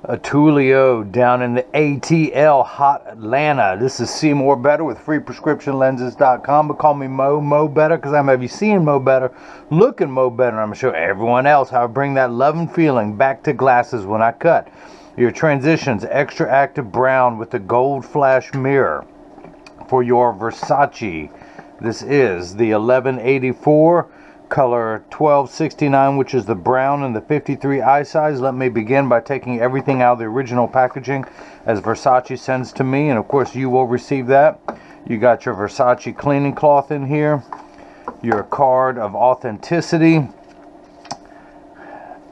Atulio down in the ATL, hot Atlanta. This is See More Better with freeprescriptionlenses.com. But call me Mo Better, because I'm going to be seeing Mo Better, looking Mo Better. And I'm going to show everyone else how I bring that love and feeling back to glasses when I cut. Your Transitions XTRAactive brown with the gold flash mirror for your Versace. This is the 1184. Color 1269, which is the brown and the 53 eye size. Let me begin by taking everything out of the original packaging as Versace sends to me, and of course you will receive that. You got your Versace cleaning cloth in here, your card of authenticity,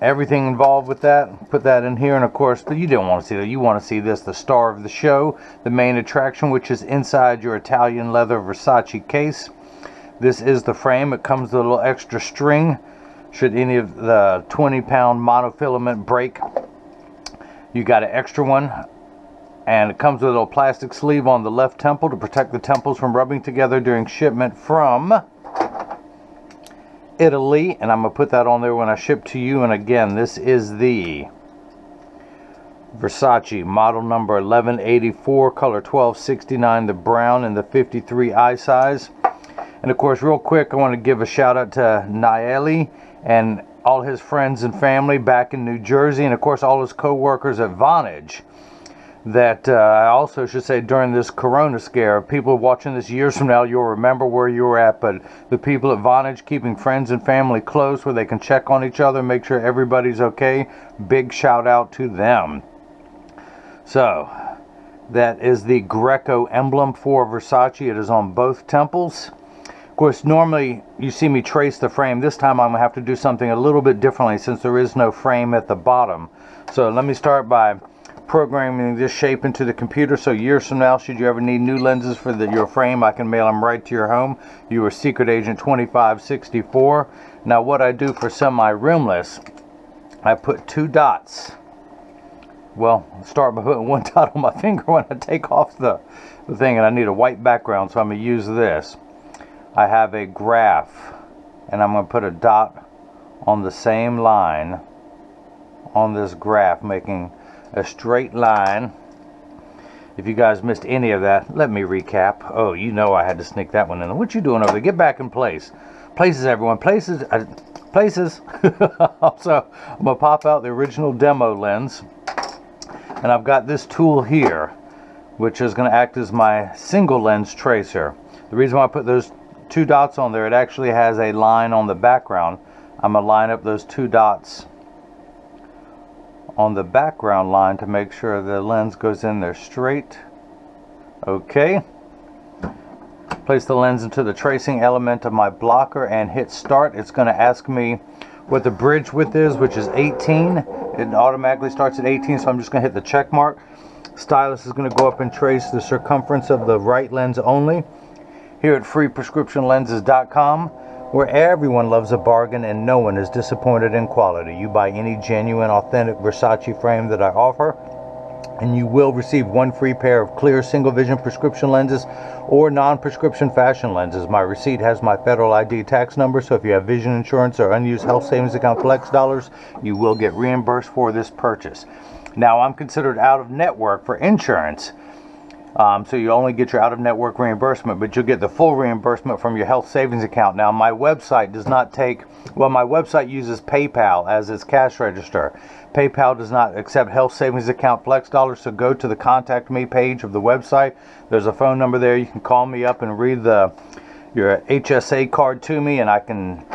everything involved with that. Put that in here, and of course, but you don't want to see that. You want to see this, the star of the show, the main attraction, which is inside your Italian leather Versace case. This is the frame. It comes with a little extra string should any of the 20-pound monofilament break. You got an extra one, and it comes with a little plastic sleeve on the left temple to protect the temples from rubbing together during shipment from Italy, and I'm going to put that on there when I ship to you. And again, this is the Versace model number 1184, color 1269, the brown and the 53 eye size. And of course, real quick, I want to give a shout out to Naeli and all his friends and family back in New Jersey, and of course all his co-workers at Vonage. That I also should say, during this Corona scare, people watching this years from now, you'll remember where you were at. But the people at Vonage keeping friends and family close, where they can check on each other, make sure everybody's okay. Big shout out to them. So that is the Greco emblem for Versace. It is on both temples. Of course, normally you see me trace the frame. This time I'm going to have to do something a little bit differently since there is no frame at the bottom. So let me start by programming this shape into the computer, so years from now, should you ever need new lenses for your frame, I can mail them right to your home. You are Secret Agent 2564. Now what I do for semi-rimless, I put 2 dots. Well, start by putting 1 dot on my finger when I take off the thing, and I need a white background, so I'm going to use this. I have a graph, and I'm going to put a dot on the same line on this graph, making a straight line. If you guys missed any of that, let me recap. Oh, you know I had to sneak that one in. What you doing over there? Get back in place. Places, everyone. Places. Places. So I'm going to pop out the original demo lens, and I've got this tool here, which is going to act as my single lens tracer. The reason why I put those 2 dots on there, it actually has a line on the background. I'm going to line up those 2 dots on the background line to make sure the lens goes in there straight. Okay. Place the lens into the tracing element of my blocker and hit start. It's going to ask me what the bridge width is, which is 18. It automatically starts at 18, so I'm just going to hit the check mark. Stylus is going to go up and trace the circumference of the right lens only. Here at freeprescriptionlenses.com, where everyone loves a bargain and no one is disappointed in quality. You buy any genuine, authentic Versace frame that I offer, and you will receive 1 free pair of clear single vision prescription lenses or non-prescription fashion lenses. My receipt has my federal ID tax number, so if you have vision insurance or unused health savings account flex dollars, you will get reimbursed for this purchase. Now, I'm considered out of network for insurance. So you only get your out-of-network reimbursement, but you'll get the full reimbursement from your health savings account. Now, my website does not take, well, my website uses PayPal as its cash register. PayPal does not accept health savings account flex dollars, so go to the Contact Me page of the website. There's a phone number there. You can call me up and read your HSA card to me, and I can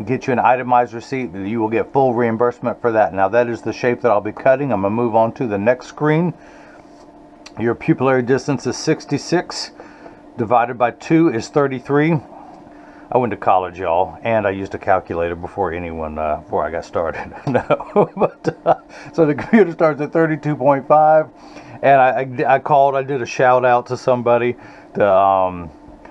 get you an itemized receipt. You will get full reimbursement for that. Now, that is the shape that I'll be cutting. I'm going to move on to the next screen. Your pupillary distance is 66, divided by 2 is 33. I went to college, y'all, and I used a calculator before I got started. No, but so the computer starts at 32.5, and I did a shout out to somebody to,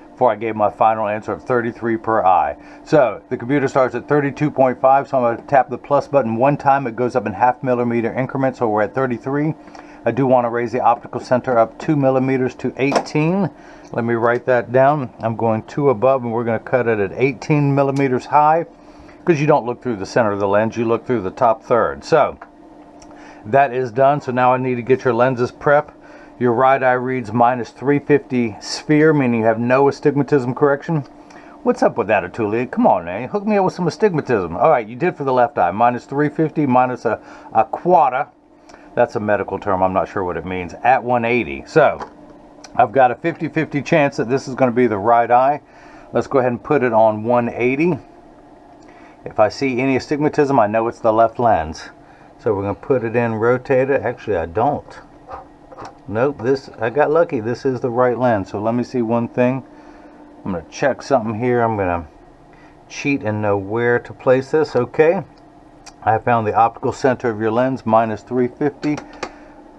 before I gave my final answer of 33 per eye. So the computer starts at 32.5, so I'm going to tap the plus button 1 time. It goes up in 0.5 millimeter increments, so we're at 33. I do want to raise the optical center up 2 millimeters to 18. Let me write that down. I'm going 2 above, and we're going to cut it at 18 millimeters high, because you don't look through the center of the lens, you look through the top third. So that is done. So now I need to get your lenses prep. Your right eye reads -350 sphere, meaning you have no astigmatism correction. What's up with that, Atulio? Come on, man. Hook me up with some astigmatism. All right, you did for the left eye. -350 minus a quarter. That's a medical term. I'm not sure what it means. At 180. So I've got a 50-50 chance that this is going to be the right eye. Let's go ahead and put it on 180. If I see any astigmatism, I know it's the left lens. So we're going to put it in, rotate it. Actually, I don't. Nope, I got lucky. This is the right lens. So let me see one thing. I'm going to check something here. I'm going to cheat and know where to place this. Okay. I found the optical center of your lens, -350.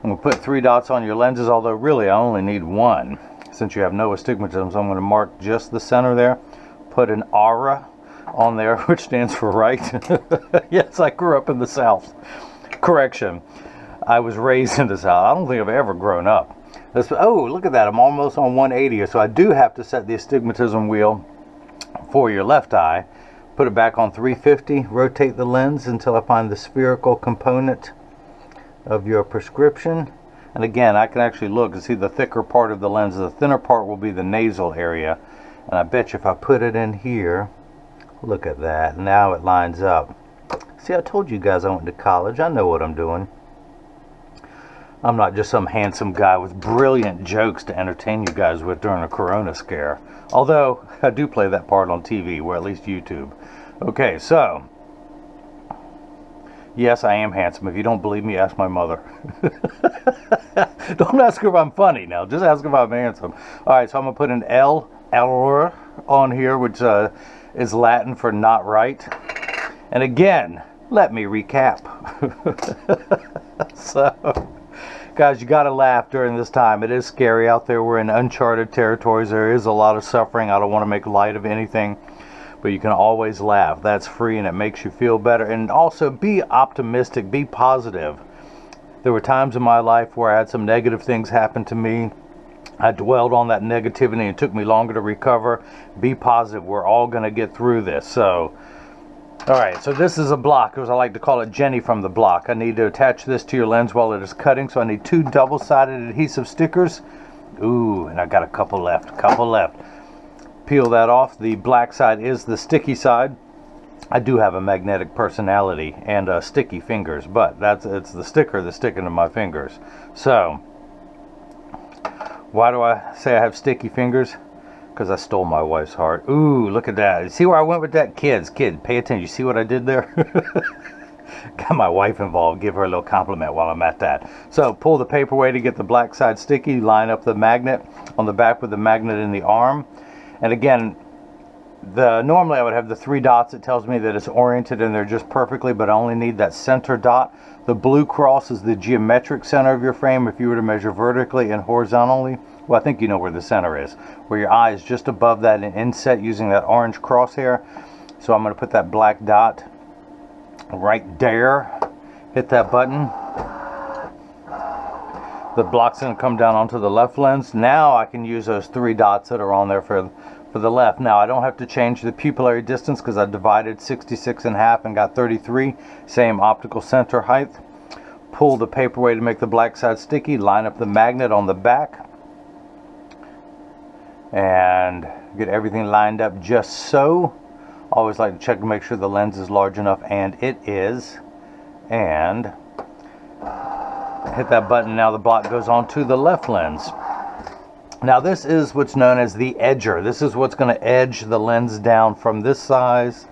I'm going to put 3 dots on your lenses, although really I only need 1. Since you have no astigmatism, so I'm going to mark just the center there. Put an aura on there, which stands for right. Yes, I grew up in the South. Correction. I was raised in the South. I don't think I've ever grown up. Oh, look at that. I'm almost on 180. So I do have to set the astigmatism wheel for your left eye. Put it back on 350. Rotate the lens until I find the spherical component of your prescription. And again, I can actually look and see the thicker part of the lens. The thinner part will be the nasal area. And I bet you if I put it in here, look at that. Now it lines up. See, I told you guys I went to college. I know what I'm doing. I'm not just some handsome guy with brilliant jokes to entertain you guys with during a corona scare. Although, I do play that part on TV, or at least YouTube. Okay, so, yes, I am handsome. If you don't believe me, ask my mother. Don't ask her if I'm funny now. Just ask if I'm handsome. Alright, so I'm going to put an L on here, which is Latin for not right. And again, let me recap. So, guys, you gotta laugh during this time. It is scary out there. We're in uncharted territories. There is a lot of suffering. I don't want to make light of anything, but you can always laugh. That's free and it makes you feel better. And also be optimistic, be positive. There were times in my life where I had some negative things happen to me. I dwelled on that negativity and it took me longer to recover. Be positive. We're all gonna get through this. So alright, so this is a block, as I like to call it, Jenny from the block. I need to attach this to your lens while it is cutting, so I need 2 double-sided adhesive stickers. Ooh, and I got a couple left, Peel that off. The black side is the sticky side. I do have a magnetic personality and sticky fingers, but it's the sticker that's sticking to my fingers. So, why do I say I have sticky fingers? Because I stole my wife's heart. Ooh, look at that. See where I went with that? Kids, pay attention. You see what I did there? Got my wife involved. Give her a little compliment while I'm at that. So pull the paper away to get the black side sticky. Line up the magnet on the back with the magnet in the arm. And again, normally I would have the 3 dots. It tells me that it's oriented in there just perfectly, but I only need that center dot. The blue cross is the geometric center of your frame. If you were to measure vertically and horizontally, well, I think you know where the center is, where your eye is just above that and inset using that orange crosshair. So I'm going to put that black dot right there. Hit that button. The block's going to come down onto the left lens. Now I can use those 3 dots that are on there for the left. Now I don't have to change the pupillary distance because I divided 66 in half and got 33. Same optical center height. Pull the paper away to make the black side sticky. Line up the magnet on the back. And get everything lined up just so. Always like to check to make sure the lens is large enough, and it is. And hit that button. Now the block goes on to the left lens. Now this is what's known as the edger. This is what's going to edge the lens down from this size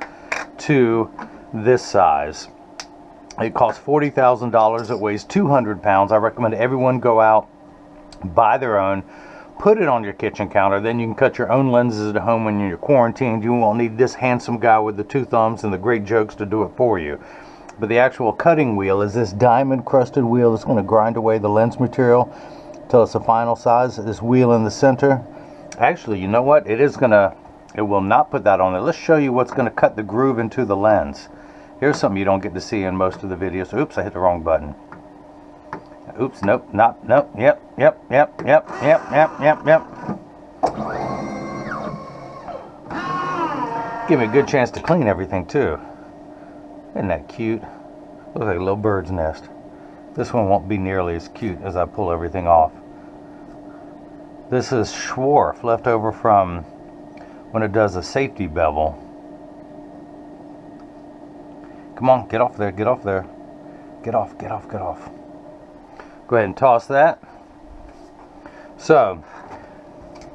to this size. It costs $40,000. It weighs 200 pounds. I recommend everyone go out, buy their own. Put it on your kitchen counter. Then you can cut your own lenses at home when you're quarantined. You won't need this handsome guy with the 2 thumbs and the great jokes to do it for you. But the actual cutting wheel is this diamond crusted wheel that's going to grind away the lens material till it's the final size. This wheel in the center. Actually, you know what? It will not put that on there. Let's show you what's going to cut the groove into the lens. Here's something you don't get to see in most of the videos. Oops, I hit the wrong button. Oops, nope, nope, yep. Give me a good chance to clean everything too. Isn't that cute? Looks like a little bird's nest. This one won't be nearly as cute as I pull everything off. This is Schwarf, left over from when it does a safety bevel. Come on, get off there, get off there. Get off, get off, get off. Go ahead and toss that. So,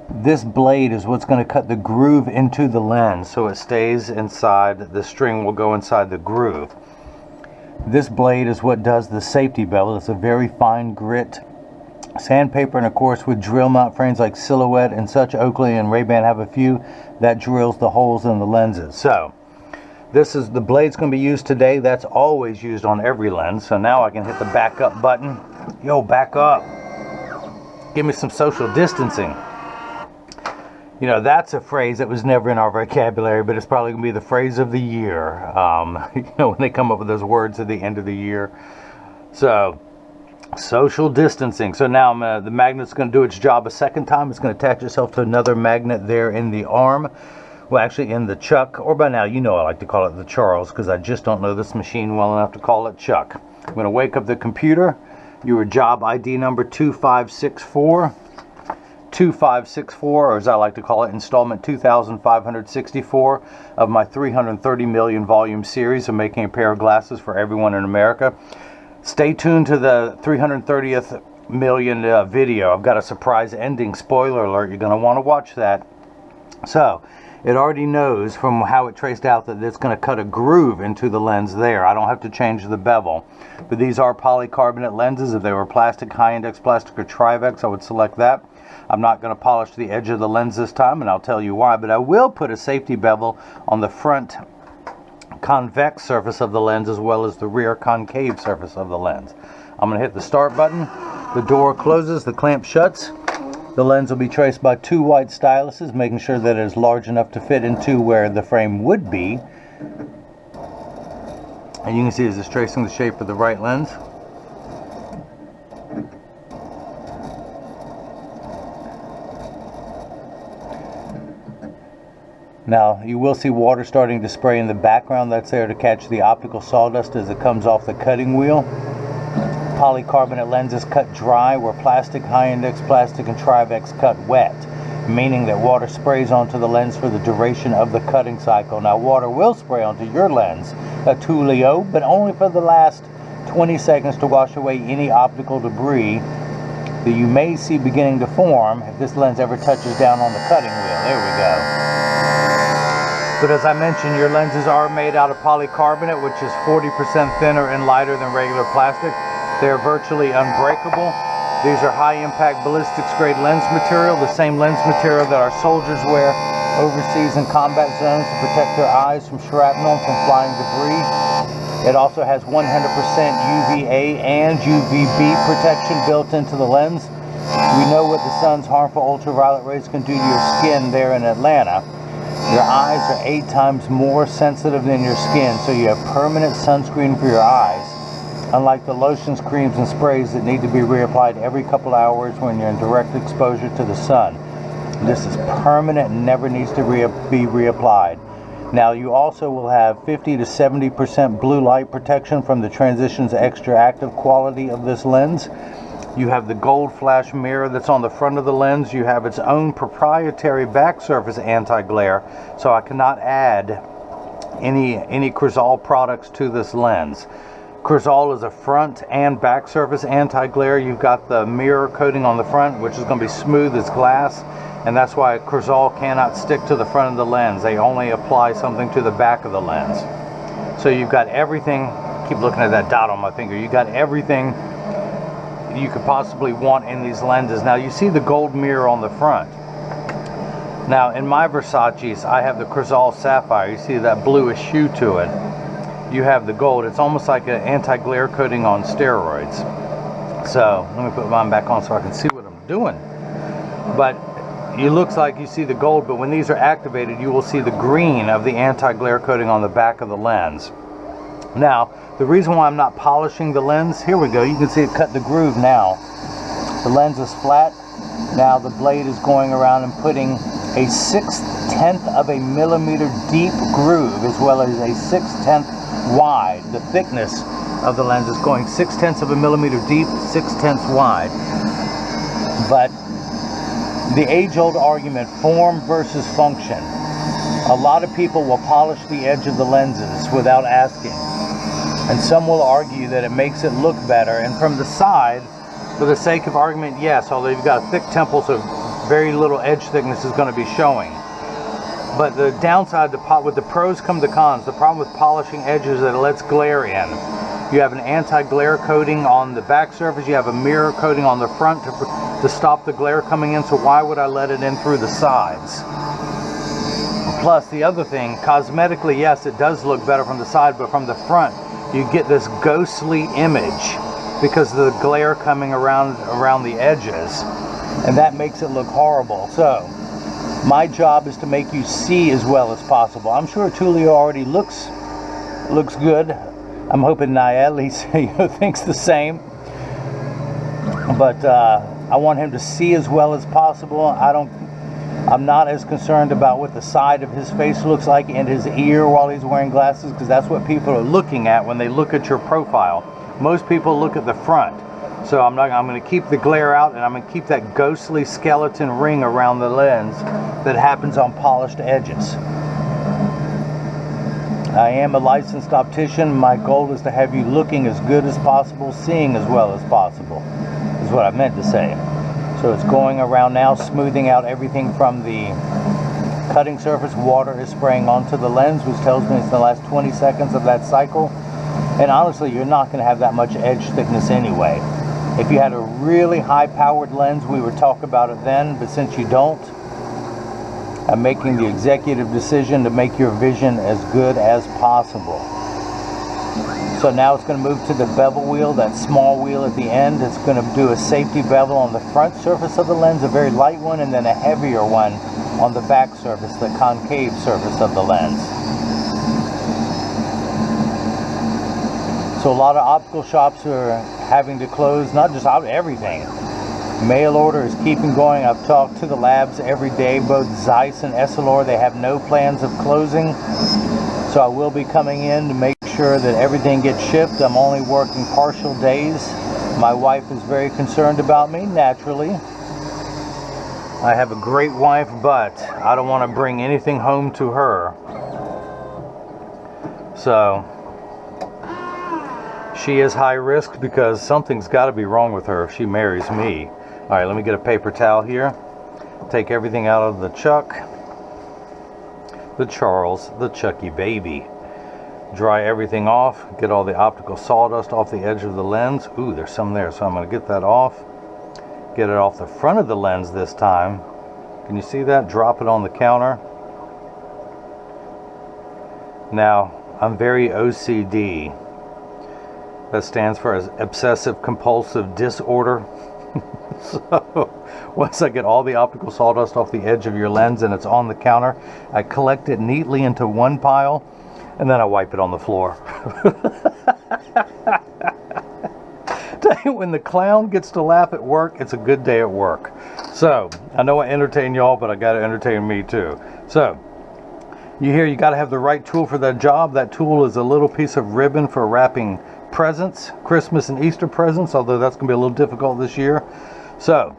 this blade is what's going to cut the groove into the lens so it stays inside, the string will go inside the groove. This blade is what does the safety bevel. It's a very fine grit sandpaper, and of course with drill mount frames like Silhouette and such, Oakley and Ray-Ban have a few, that drills the holes in the lenses. So this is the blade's going to be used today. That's always used on every lens. So now I can hit the back up button. Yo, back up. Give me some social distancing. You know, that's a phrase that was never in our vocabulary, but it's probably going to be the phrase of the year. You know, when they come up with those words at the end of the year. So, social distancing. So now the magnet's going to do its job a second time. It's going to attach itself to another magnet there in the arm. Well, actually in the chuck, or by now you know I like to call it the Charles, because I just don't know this machine well enough to call it Chuck. I'm going to wake up the computer. Your job ID number 2564. 2564, or as I like to call it, installment 2564 of my 330 million volume series of making a pair of glasses for everyone in America. Stay tuned to the 330th million video. I've got a surprise ending, spoiler alert. You're going to want to watch that. So it already knows from how it traced out that it's going to cut a groove into the lens there. I don't have to change the bevel. But these are polycarbonate lenses. If they were plastic, high index plastic, or Trivex, I would select that. I'm not going to polish the edge of the lens this time, and I'll tell you why, but I will put a safety bevel on the front convex surface of the lens as well as the rear concave surface of the lens. I'm going to hit the start button. The door closes, the clamp shuts. The lens will be traced by two white styluses, making sure that it is large enough to fit into where the frame would be. And you can see it's tracing the shape of the right lens. Now, you will see water starting to spray in the background. That's there to catch the optical sawdust as it comes off the cutting wheel. Polycarbonate lenses cut dry, where plastic, high index plastic, and Trivex cut wet, meaning that water sprays onto the lens for the duration of the cutting cycle. Now, water will spray onto your lens, Atulio, but only for the last 20 seconds to wash away any optical debris that you may see beginning to form if this lens ever touches down on the cutting wheel. There we go. But as I mentioned, your lenses are made out of polycarbonate, which is 40% thinner and lighter than regular plastic. They're virtually unbreakable. These are high-impact ballistics grade lens material, the same lens material that our soldiers wear overseas in combat zones to protect their eyes from shrapnel and from flying debris. It also has 100% UVA and UVB protection built into the lens. We know what the sun's harmful ultraviolet rays can do to your skin there in Atlanta. Your eyes are 8 times more sensitive than your skin, so you have permanent sunscreen for your eyes, unlike the lotions, creams, and sprays that need to be reapplied every couple hours when you're in direct exposure to the sun. This is permanent and never needs to be reapplied. Now, you also will have 50 to 70% blue light protection from the Transitions XTRAactive quality of this lens. You have the gold flash mirror that's on the front of the lens. You have its own proprietary back surface anti-glare, so I cannot add any Crizal products to this lens. Crizal is a front and back surface anti-glare. You've got the mirror coating on the front, which is going to be smooth as glass, and that's why Crizal cannot stick to the front of the lens. They only apply something to the back of the lens. So you've got everything. Keep looking at that dot on my finger. You've got everything you could possibly want in these lenses. Now, you see the gold mirror on the front. Now, in my Versace's, I have the Crizal Sapphire. You see that bluish hue to it. You have the gold. It's almost like an anti-glare coating on steroids. So, let me put mine back on so I can see what I'm doing. But it looks like you see the gold, but when these are activated, you will see the green of the anti-glare coating on the back of the lens. Now, the reason why I'm not polishing the lens, here we go, you can see it cut the groove now. The lens is flat. Now the blade is going around and putting a 6/10 of a millimeter deep groove, as well as a 6/10 wide. The thickness of the lens. It's going 0.6 of a millimeter deep, 0.6 wide. But the age-old argument, form versus function. A lot of people will polish the edge of the lenses without asking. And some will argue that it makes it look better. And from the side, for the sake of argument, yes, although you've got a thick temple, so very little edge thickness is going to be showing. But the downside, with the pros come the cons. The problem with polishing edges is that it lets glare in. You have an anti-glare coating on the back surface. You have a mirror coating on the front to stop the glare coming in. So why would I let it in through the sides? Plus, the other thing, cosmetically, yes, it does look better from the side, but from the front, you get this ghostly image because of the glare coming around the edges, and that makes it look horrible. So my job is to make you see as well as possible. I'm sure Atulio already looks good. I'm hoping Nayeli thinks the same. But I want him to see as well as possible. I'm not as concerned about what the side of his face looks like and his ear while he's wearing glasses, because that's what people are looking at when they look at your profile. Most people look at the front. So I'm going to keep the glare out, and I'm going to keep that ghostly skeleton ring around the lens that happens on polished edges. I am a licensed optician. My goal is to have you looking as good as possible, seeing as well as possible, is what I meant to say. So it's going around now, smoothing out everything from the cutting surface. Water is spraying onto the lens, which tells me it's the last 20 seconds of that cycle. And honestly, you're not going to have that much edge thickness anyway. If you had a really high-powered lens, we would talk about it then, but since you don't, I'm making the executive decision to make your vision as good as possible. So now it's going to move to the bevel wheel, that small wheel at the end. It's going to do a safety bevel on the front surface of the lens, a very light one, and then a heavier one on the back surface, the concave surface of the lens. So a lot of optical shops are having to close, not just out everything. Mail order is keeping going. I've talked to the labs every day, both Zeiss and Essilor. They have no plans of closing. So I will be coming in to make sure that everything gets shipped. I'm only working partial days. My wife is very concerned about me, naturally. I have a great wife, but I don't want to bring anything home to her. So she is high risk because something's got to be wrong with her if she marries me. All right, let me get a paper towel here. Take everything out of the Chuck, the Charles, the Chucky baby. Dry everything off. Get all the optical sawdust off the edge of the lens. Ooh, there's some there, so I'm going to get that off. Get it off the front of the lens this time. Can you see that? Drop it on the counter. Now, I'm very OCD. That stands for obsessive compulsive disorder. So once I get all the optical sawdust off the edge of your lens and it's on the counter, I collect it neatly into one pile and then I wipe it on the floor. Tell you, when the clown gets to laugh at work, it's a good day at work. So I know I entertain y'all, but I got to entertain me too. So you hear you got to have the right tool for that job. That tool is a little piece of ribbon for wrapping presents, Christmas and Easter presents, although that's going to be a little difficult this year. So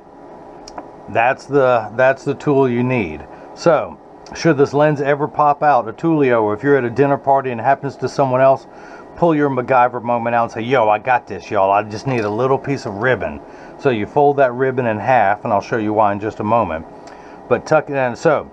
that's the tool you need. So should this lens ever pop out, Atulio, or if you're at a dinner party and it happens to someone else, pull your MacGyver moment out and say, yo, I got this, y'all. I just need a little piece of ribbon. So you fold that ribbon in half, and I'll show you why in just a moment. But tuck it in. So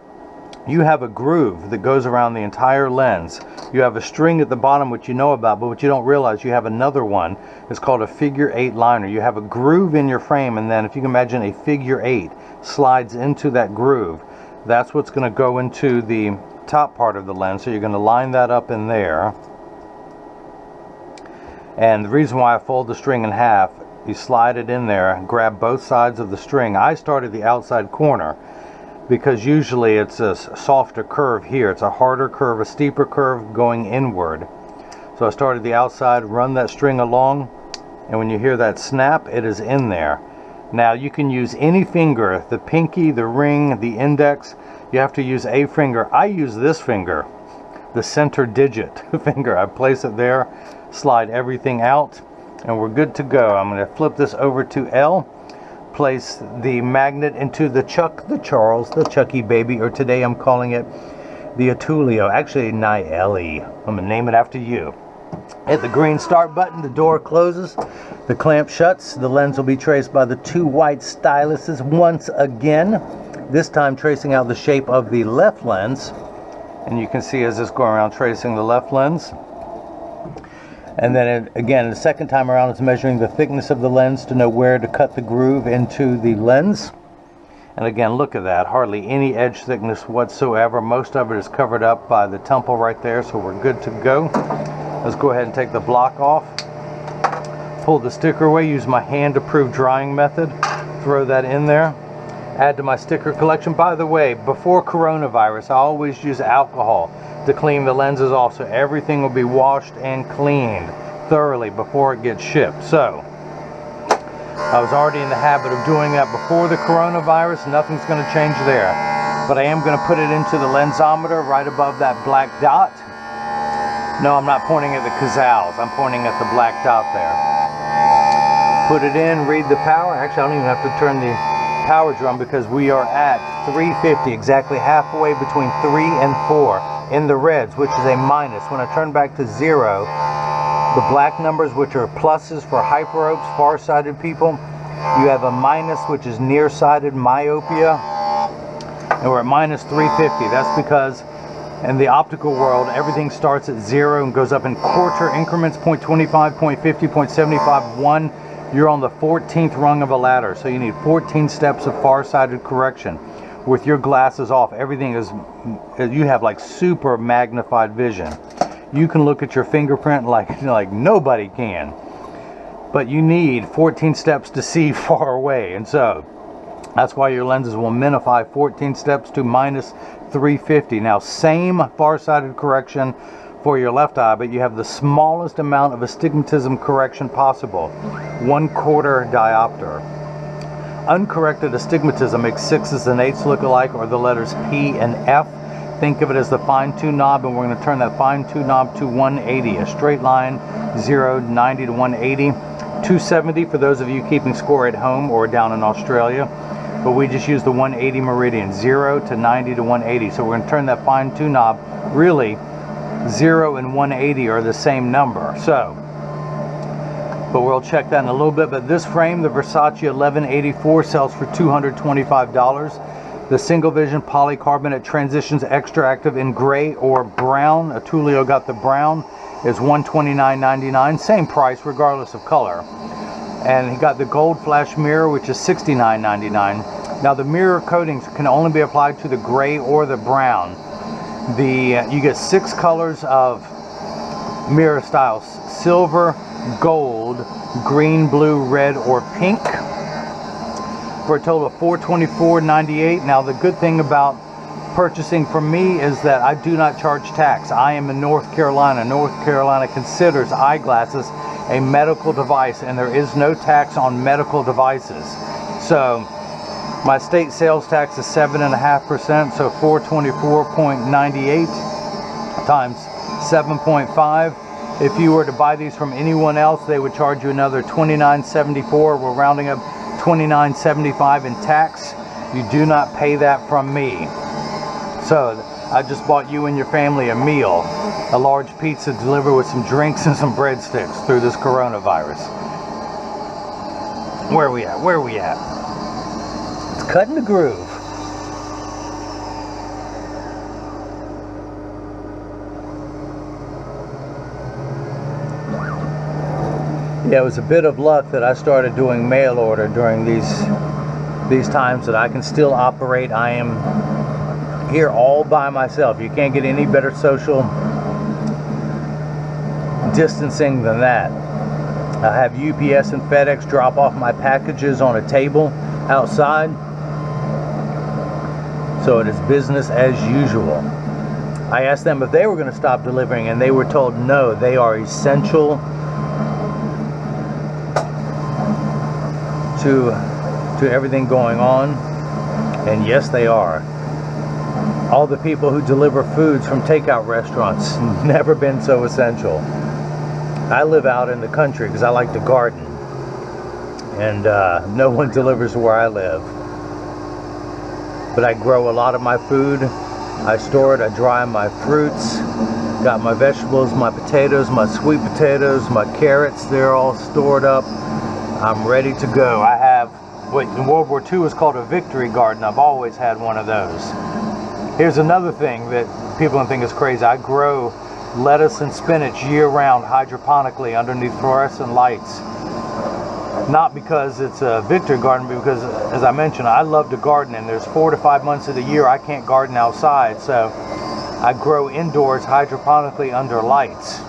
you have a groove that goes around the entire lens. You have a string at the bottom, which you know about, but what you don't realize, you have another one. It's called a figure 8 liner. You have a groove in your frame, and then if you can imagine, a figure 8 slides into that groove. That's what's going to go into the top part of the lens. So you're going to line that up in there. And the reason why I fold the string in half, you slide it in there, grab both sides of the string. I started the outside corner because usually it's a softer curve here. It's a harder curve, a steeper curve going inward. So I started the outside, run that string along, and when you hear that snap, it is in there. Now you can use any finger, the pinky, the ring, the index. You have to use a finger. I use this finger, the center digit finger. I place it there, slide everything out, and we're good to go. I'm going to flip this over to L, place the magnet into the Chucky baby, or today I'm calling it the Atulio, actually Nieli. I'm going to name it after you. Hit the green start button, the door closes, the clamp shuts, the lens will be traced by the 2 white styluses once again, this time tracing out the shape of the left lens, and you can see as it's going around tracing the left lens. And then again, the second time around, it's measuring the thickness of the lens to know where to cut the groove into the lens. And again, look at that, hardly any edge thickness whatsoever. Most of it is covered up by the temple right there, so we're good to go. Let's go ahead and take the block off, pull the sticker away, use my hand-approved drying method, throw that in there, add to my sticker collection. By the way, before coronavirus, I always use alcohol to clean the lenses off, so everything will be washed and cleaned thoroughly before it gets shipped. So I was already in the habit of doing that before the coronavirus. Nothing's going to change there, but I am going to put it into the lensometer right above that black dot. No, I'm not pointing at the Cazals, I'm pointing at the black dot there. Put it in, read the power. Actually, I don't even have to turn the power drum because we are at 350, exactly halfway between 3 and 4 in the reds, which is a minus. When I turn back to 0, the black numbers, which are pluses for hyperopes, far-sighted people, you have a minus, which is nearsighted myopia, and we're at minus 350. That's because in the optical world, everything starts at 0 and goes up in quarter increments, 0.25, 0.50, 0.75, 1. You're on the 14th rung of a ladder, so you need 14 steps of far-sighted correction. With your glasses off, everything is, you have like super magnified vision. You can look at your fingerprint like nobody can. But you need 14 steps to see far away, and so that's why your lenses will minify 14 steps to minus 350. Now, same far-sighted correction for your left eye, but you have the smallest amount of astigmatism correction possible, 1/4 diopter. Uncorrected astigmatism makes 6s and 8s look alike, or the letters P and F. Think of it as the fine-tune knob, and we're going to turn that fine-tune knob to 180, a straight line, 0 to 90 to 180, 270 for those of you keeping score at home or down in Australia. But we just use the 180 meridian, 0 to 90 to 180. So we're going to turn that fine-tune knob. Really, 0 and 180 are the same number. So, but we'll check that in a little bit. But this frame, the Versace 1184, sells for $225. The single vision Polycarbonate Transitions XTRAactive in gray or brown, Atulio got the brown, is $129.99. Same price regardless of color. And he got the gold flash mirror, which is $69.99. Now the mirror coatings can only be applied to the gray or the brown. You get 6 colors of mirror styles: silver, gold, green, blue, red, or pink, for a total of $424.98. Now the good thing about purchasing from me is that I do not charge tax. I am in North Carolina. North Carolina considers eyeglasses a medical device, and there is no tax on medical devices. So my state sales tax is 7.5%, so $424.98 times 7.5. If you were to buy these from anyone else, they would charge you another $29.74. We're rounding up $29.75 in tax. You do not pay that from me. So I just bought you and your family a meal, a large pizza delivered with some drinks and some breadsticks through this coronavirus. Where are we at? Where are we at? It's cutting the groove. Yeah, it was a bit of luck that I started doing mail order during these times that I can still operate. I am here all by myself. You can't get any better social distancing than that. I have UPS and FedEx drop off my packages on a table outside, so it is business as usual. I asked them if they were going to stop delivering, and they were told no, they are essential to everything going on, and yes, they are. All the people who deliver foods from takeout restaurants, never been so essential. I live out in the country because I like to garden, and no one delivers where I live. But I grow a lot of my food. I store it, I dry my fruits, got my vegetables, my potatoes, my sweet potatoes, my carrots, they're all stored up. I'm ready to go. I have what in World War II was called a victory garden. I've always had one of those. Here's another thing that people don't think is crazy. I grow lettuce and spinach year-round hydroponically underneath fluorescent lights. Not because it's a victory garden, but because, as I mentioned, I love to garden, and there's 4 to 5 months of the year I can't garden outside, so I grow indoors hydroponically under lights.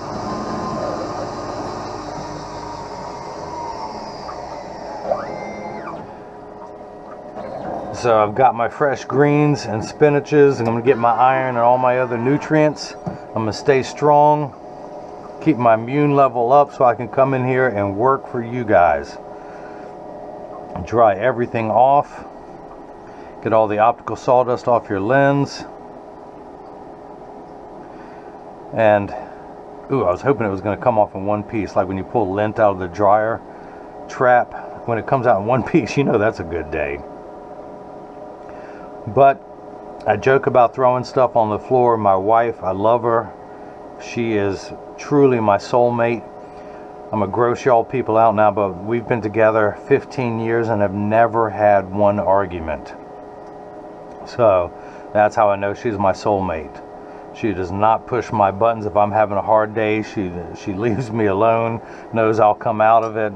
So I've got my fresh greens and spinaches, and I'm going to get my iron and all my other nutrients. I'm going to stay strong, keep my immune level up so I can come in here and work for you guys. Dry everything off. Get all the optical sawdust off your lens. And, ooh, I was hoping it was going to come off in one piece, like when you pull lint out of the dryer trap. When it comes out in one piece, you know that's a good day. But I joke about throwing stuff on the floor. My wife, I love her. She is truly my soulmate. I'm gonna gross y'all people out now, but we've been together 15 years and have never had one argument. So that's how I know she's my soulmate. She does not push my buttons. If I'm having a hard day, she leaves me alone, knows I'll come out of it,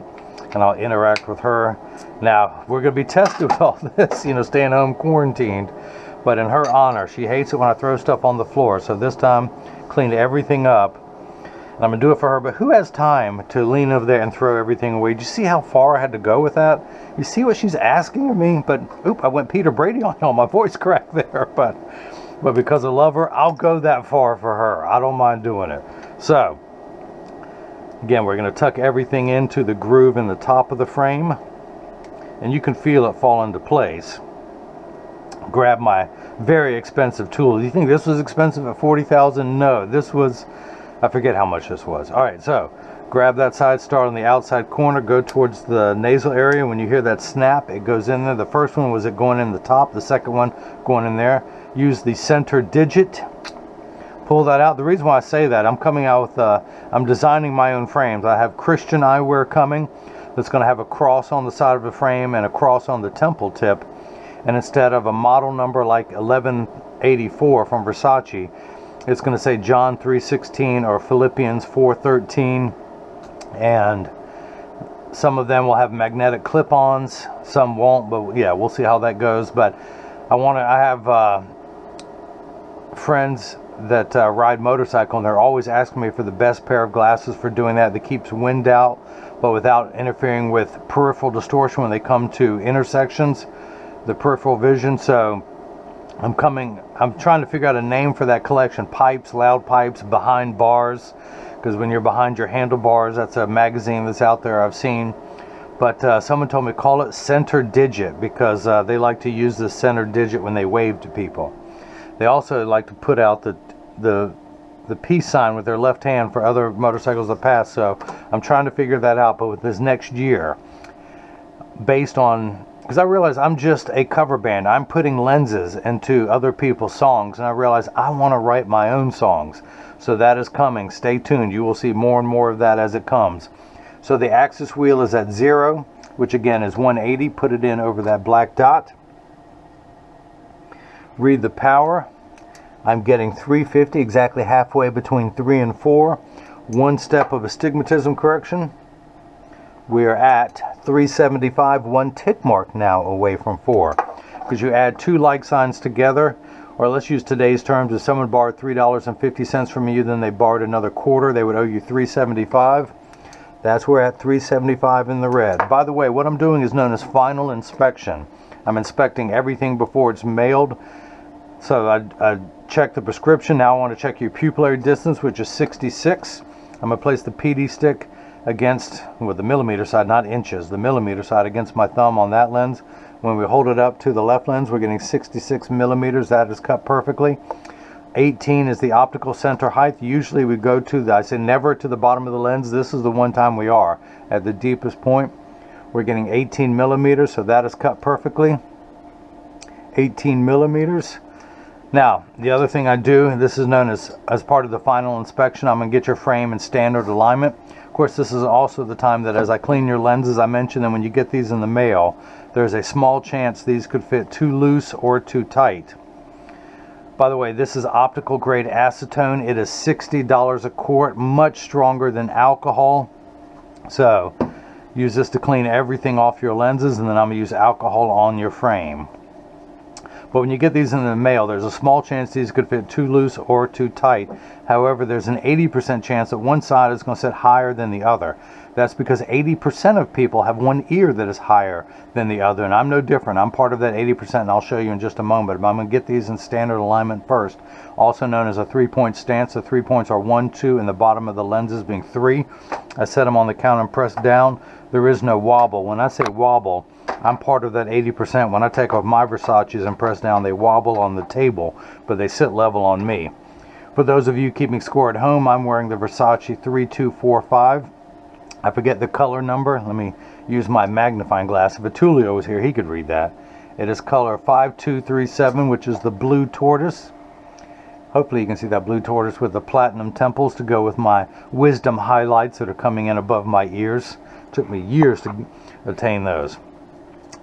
and I'll interact with her. Now, we're going to be tested with all this, you know, staying home quarantined. But in her honor, she hates it when I throw stuff on the floor. So this time, cleaned everything up. And I'm going to do it for her. But who has time to lean over there and throw everything away? Do you see how far I had to go with that? You see what she's asking of me? But, oop, I went Peter Brady on y'all. My voice cracked there. But because I love her, I'll go that far for her. I don't mind doing it. So, again, we're going to tuck everything into the groove in the top of the frame. And you can feel it fall into place. Grab my very expensive tool. Do you think this was expensive at $40,000? No, this was, I forget how much this was. All right, so grab that side, start on the outside corner, go towards the nasal area. When you hear that snap, it goes in there. The first one was it going in the top, the second one going in there. Use the center digit. Pull that out. The reason why I say that, I'm coming out with, I'm designing my own frames. I have Christian eyewear coming that's going to have a cross on the side of the frame and a cross on the temple tip. And instead of a model number like 1184 from Versace, it's going to say John 3:16 or Philippians 4:13. And some of them will have magnetic clip-ons, some won't, but yeah, we'll see how that goes. But I have friends that ride motorcycle, and they're always asking me for the best pair of glasses for doing that keeps wind out, but without interfering with peripheral distortion when they come to intersections, the peripheral vision. So I'm trying to figure out a name for that collection. Pipes, loud pipes, behind bars, because when you're behind your handlebars, that's a magazine that's out there I've seen. But someone told me call it center digit, because they like to use the center digit when they wave to people. They also like to put out the peace sign with their left hand for other motorcycles that pass. So I'm trying to figure that out. But with this next year, based on, because I realize I'm just a cover band. I'm putting lenses into other people's songs, and I realize I want to write my own songs. So that is coming. Stay tuned. You will see more and more of that as it comes. So the axis wheel is at 0, which again is 180. Put it in over that black dot. Read the power. I'm getting 350, exactly halfway between 3 and 4. One step of astigmatism correction. We're at 375, one tick mark now away from 4. Because you add 2 like signs together, or let's use today's terms, if someone borrowed $3.50 from you, then they borrowed another quarter, they would owe you 375. That's where we're at 375 in the red. By the way, what I'm doing is known as final inspection. I'm inspecting everything before it's mailed. So I check the prescription. Now I want to check your pupillary distance, which is 66. I'm going to place the PD stick against, with the millimeter side, not inches, the millimeter side against my thumb on that lens. When we hold it up to the left lens, we're getting 66 millimeters. That is cut perfectly. 18 is the optical center height. Usually we go to the, I say never to the bottom of the lens. This is the one time we are at the deepest point. We're getting 18 millimeters, so that is cut perfectly. 18 millimeters. Now, the other thing I do, and this is known as part of the final inspection, I'm going to get your frame in standard alignment. Of course, this is also the time that as I clean your lenses, I mentioned that when you get these in the mail, there's a small chance these could fit too loose or too tight. By the way, this is optical grade acetone. It is $60 a quart, much stronger than alcohol. So, use this to clean everything off your lenses, and then I'm going to use alcohol on your frame. But when you get these in the mail, there's a small chance these could fit too loose or too tight. However, there's an 80% chance that one side is going to sit higher than the other. That's because 80% of people have one ear that is higher than the other, and I'm no different. I'm part of that 80%, and I'll show you in just a moment. But I'm going to get these in standard alignment first, also known as a 3-point stance. The 3 points are 1, 2, and the bottom of the lenses being 3. I set them on the counter and press down. There is no wobble. When I say wobble, I'm part of that 80%. When I take off my Versaces and press down, they wobble on the table, but they sit level on me. For those of you keeping score at home, I'm wearing the Versace 3245. I forget the color number. Let me use my magnifying glass. If Atulio was here, he could read that. It is color 5237, which is the blue tortoise. Hopefully you can see that blue tortoise with the platinum temples to go with my wisdom highlights that are coming in above my ears. It took me years to attain those.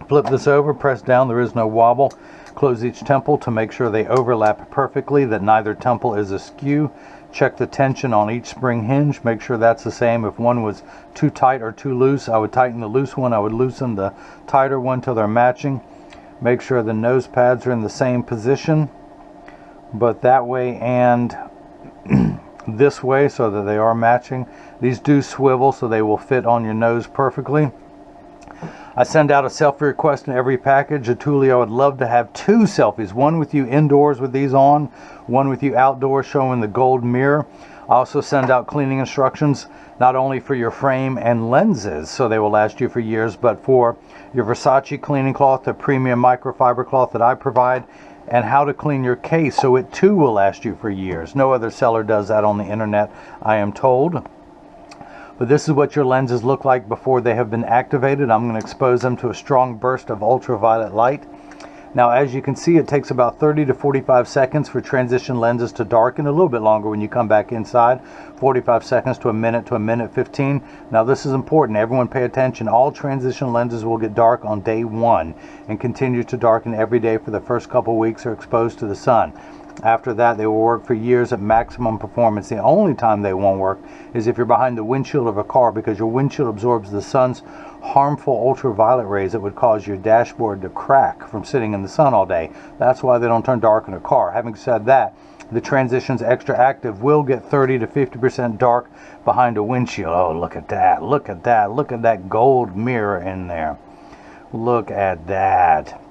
Flip this over, press down, there is no wobble. Close each temple to make sure they overlap perfectly, that neither temple is askew. Check the tension on each spring hinge, make sure that's the same. If one was too tight or too loose, I would tighten the loose one, I would loosen the tighter one till they're matching. Make sure the nose pads are in the same position, but that way and this way so that they are matching. These do swivel so they will fit on your nose perfectly. I send out a selfie request in every package. Atulio would love to have 2 selfies, one with you indoors with these on, one with you outdoors showing the gold mirror. I also send out cleaning instructions, not only for your frame and lenses, so they will last you for years, but for your Versace cleaning cloth, the premium microfiber cloth that I provide, and how to clean your case so it too will last you for years. No other seller does that on the internet, I am told. But this is what your lenses look like before they have been activated. I'm going to expose them to a strong burst of ultraviolet light. Now, as you can see, it takes about 30 to 45 seconds for transition lenses to darken, a little bit longer when you come back inside, 45 seconds to a minute 15. Now, this is important. Everyone pay attention. All transition lenses will get dark on day 1 and continue to darken every day for the first couple weeks are exposed to the sun. After that, they will work for years at maximum performance. The only time they won't work is if you're behind the windshield of a car, because your windshield absorbs the sun's harmful ultraviolet rays that would cause your dashboard to crack from sitting in the sun all day. That's why they don't turn dark in a car. Having said that, the Transitions XTRAactive will get 30 to 50% dark behind a windshield. Oh, look at that. Look at that. Look at that gold mirror in there. Look at that.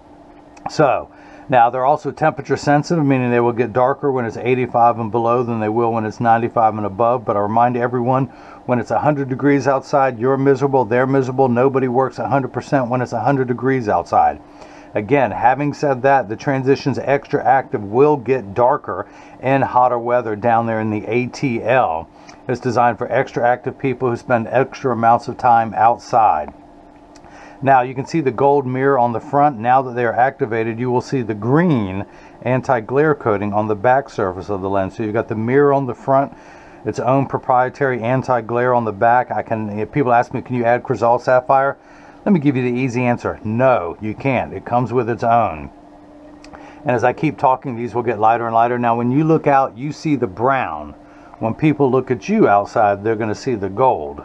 So, now, they're also temperature sensitive, meaning they will get darker when it's 85 and below than they will when it's 95 and above. But I remind everyone, when it's 100 degrees outside, you're miserable, they're miserable. Nobody works 100% when it's 100 degrees outside. Again, having said that, the Transitions XTRAactive will get darker in hotter weather down there in the ATL. It's designed for extra active people who spend extra amounts of time outside. Now you can see the gold mirror on the front. Now that they are activated, you will see the green anti-glare coating on the back surface of the lens. So you've got the mirror on the front, its own proprietary anti-glare on the back. If people ask me, can you add Crizal Sapphire? Let me give you the easy answer. No, you can't. It comes with its own. And as I keep talking, these will get lighter and lighter. Now when you look out, you see the brown. When people look at you outside, they're going to see the gold.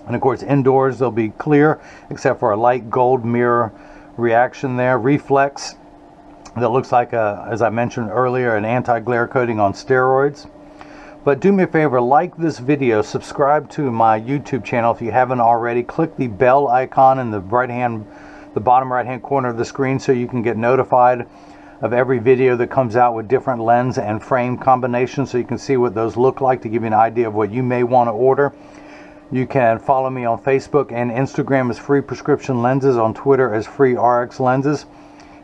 And of course, indoors they'll be clear, except for a light gold mirror reaction there. Reflex, that looks like, as I mentioned earlier, an anti-glare coating on steroids. But do me a favor, like this video, subscribe to my YouTube channel if you haven't already. Click the bell icon in the bottom right-hand corner of the screen so you can get notified of every video that comes out with different lens and frame combinations, so you can see what those look like to give you an idea of what you may want to order. You can follow me on Facebook and Instagram as Free Prescription Lenses, on Twitter as Free Rx Lenses.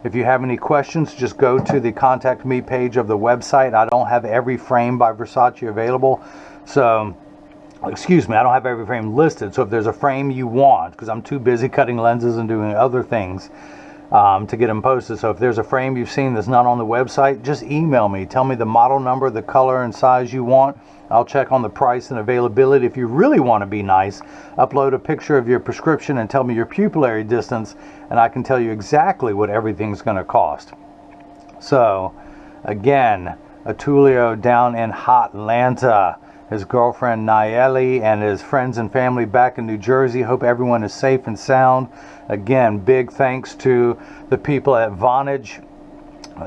If you have any questions, just go to the contact me page of the website. I don't have every frame by Versace available, so excuse me, I don't have every frame listed. So if there's a frame you want, because I'm too busy cutting lenses and doing other things to get them posted, so if there's a frame you've seen that's not on the website, just email me. Tell me the model number, the color and size you want. I'll check on the price and availability. If you really want to be nice, upload a picture of your prescription and tell me your pupillary distance, and I can tell you exactly what everything's going to cost. So again, Atulio down in Hotlanta, his girlfriend Nayeli and his friends and family back in New Jersey. Hope everyone is safe and sound. Again, big thanks to the people at Vonage,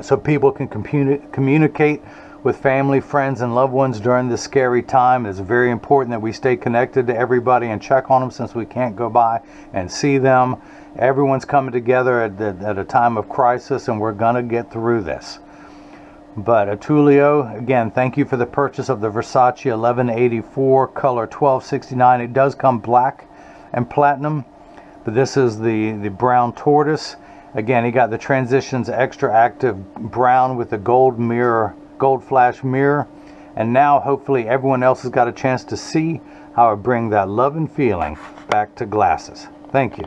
so people can communicate with family, friends, and loved ones during this scary time. It's very important that we stay connected to everybody and check on them, since we can't go by and see them. Everyone's coming together at a time of crisis, and we're gonna get through this. But Atulio, again, thank you for the purchase of the Versace 1184 color 1269. It does come black and platinum, but this is the brown tortoise. Again, he got the Transitions XTRAactive brown with the gold flash mirror. And now hopefully everyone else has got a chance to see how I bring that love and feeling back to glasses. Thank you.